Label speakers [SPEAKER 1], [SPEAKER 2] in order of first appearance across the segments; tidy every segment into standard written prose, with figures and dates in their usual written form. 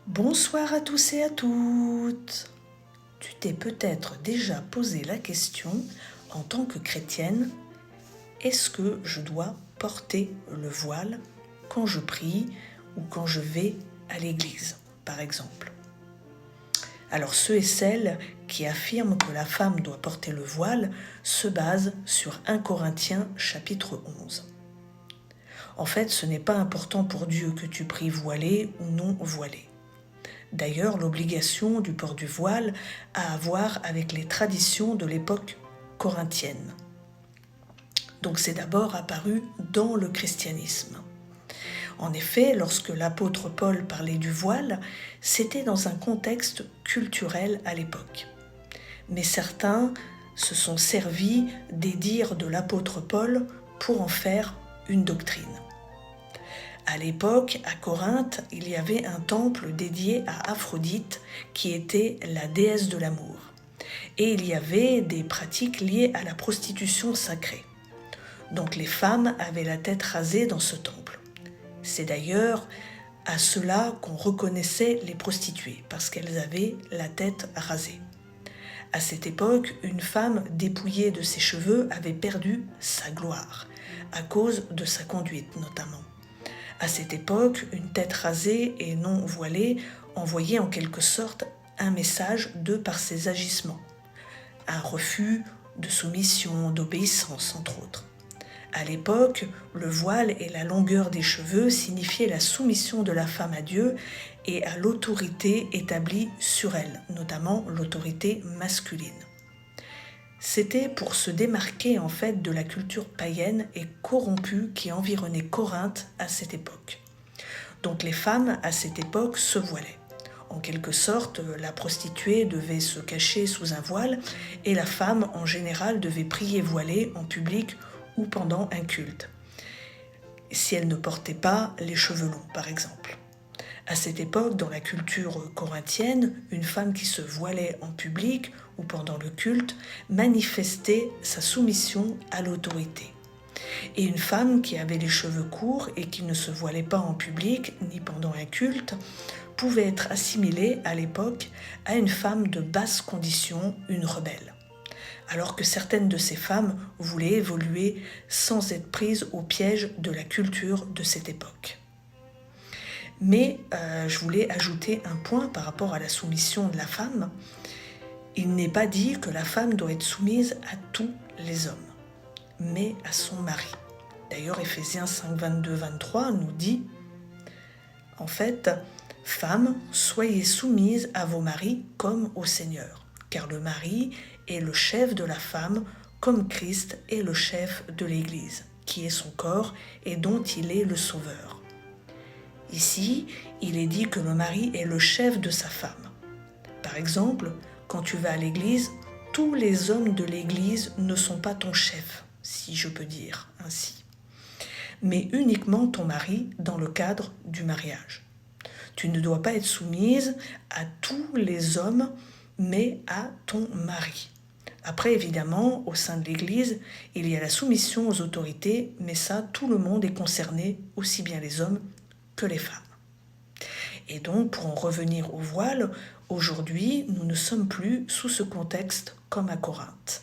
[SPEAKER 1] Bonsoir à tous et à toutes. Tu t'es peut-être déjà posé la question, en tant que chrétienne, est-ce que je dois porter le voile quand je prie ou quand je vais à l'église, par exemple? Alors ceux et celles qui affirment que la femme doit porter le voile se basent sur 1 Corinthiens chapitre 11. En fait, ce n'est pas important pour Dieu que tu pries voilé ou non voilé. D'ailleurs, l'obligation du port du voile a à voir avec les traditions de l'époque corinthienne. Donc c'est d'abord apparu dans le christianisme. En effet, lorsque l'apôtre Paul parlait du voile, c'était dans un contexte culturel à l'époque. Mais certains se sont servis des dires de l'apôtre Paul pour en faire une doctrine. À l'époque, à Corinthe, il y avait un temple dédié à Aphrodite, qui était la déesse de l'amour. Et il y avait des pratiques liées à la prostitution sacrée. Donc les femmes avaient la tête rasée dans ce temple. C'est d'ailleurs à cela qu'on reconnaissait les prostituées, parce qu'elles avaient la tête rasée. À cette époque, une femme dépouillée de ses cheveux avait perdu sa gloire, à cause de sa conduite notamment. À cette époque, une tête rasée et non voilée envoyait en quelque sorte un message de par ses agissements, un refus de soumission, d'obéissance entre autres. À l'époque, le voile et la longueur des cheveux signifiaient la soumission de la femme à Dieu et à l'autorité établie sur elle, notamment l'autorité masculine. C'était pour se démarquer en fait de la culture païenne et corrompue qui environnait Corinthe à cette époque. Donc les femmes à cette époque se voilaient. En quelque sorte, la prostituée devait se cacher sous un voile et la femme en général devait prier voilée en public ou pendant un culte, si elle ne portait pas les cheveux longs par exemple. À cette époque, dans la culture corinthienne, une femme qui se voilait en public ou pendant le culte manifestait sa soumission à l'autorité. Et une femme qui avait les cheveux courts et qui ne se voilait pas en public ni pendant un culte pouvait être assimilée à l'époque à une femme de basse condition, une rebelle. Alors que certaines de ces femmes voulaient évoluer sans être prises au piège de la culture de cette époque. Mais je voulais ajouter un point par rapport à la soumission de la femme. Il n'est pas dit que la femme doit être soumise à tous les hommes, mais à son mari. D'ailleurs, Éphésiens 5, 22-23 nous dit, en fait, « Femmes, soyez soumises à vos maris comme au Seigneur, car le mari est le chef de la femme, comme Christ est le chef de l'Église, qui est son corps et dont il est le sauveur. » Ici, il est dit que le mari est le chef de sa femme. Par exemple, quand tu vas à l'église, tous les hommes de l'église ne sont pas ton chef, si je peux dire ainsi, mais uniquement ton mari dans le cadre du mariage. Tu ne dois pas être soumise à tous les hommes, mais à ton mari. Après, évidemment, au sein de l'église, il y a la soumission aux autorités, mais ça, tout le monde est concerné, aussi bien les hommes que les femmes. Et donc, pour en revenir au voile, aujourd'hui, nous ne sommes plus sous ce contexte comme à Corinthe.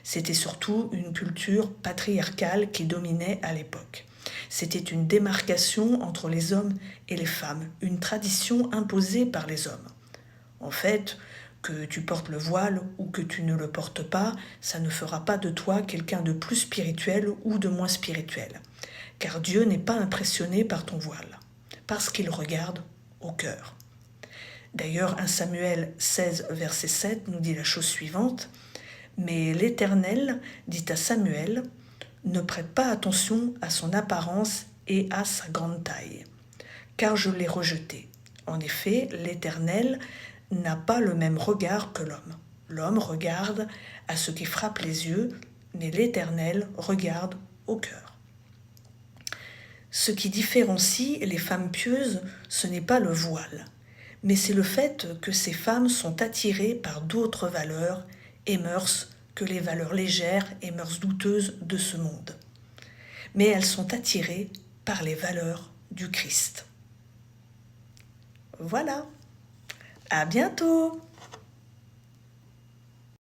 [SPEAKER 1] C'était surtout une culture patriarcale qui dominait à l'époque. C'était une démarcation entre les hommes et les femmes, une tradition imposée par les hommes. En fait, que tu portes le voile ou que tu ne le portes pas, ça ne fera pas de toi quelqu'un de plus spirituel ou de moins spirituel. Car Dieu n'est pas impressionné par ton voile, parce qu'il regarde au cœur. D'ailleurs, 1 Samuel 16, verset 7 nous dit la chose suivante, « Mais l'Éternel dit à Samuel, ne prête pas attention à son apparence et à sa grande taille, car je l'ai rejeté. En effet, l'Éternel n'a pas le même regard que l'homme. L'homme regarde à ce qui frappe les yeux, mais l'Éternel regarde au cœur. » Ce qui différencie les femmes pieuses, ce n'est pas le voile, mais c'est le fait que ces femmes sont attirées par d'autres valeurs et mœurs que les valeurs légères et mœurs douteuses de ce monde. Mais elles sont attirées par les valeurs du Christ. Voilà. À bientôt!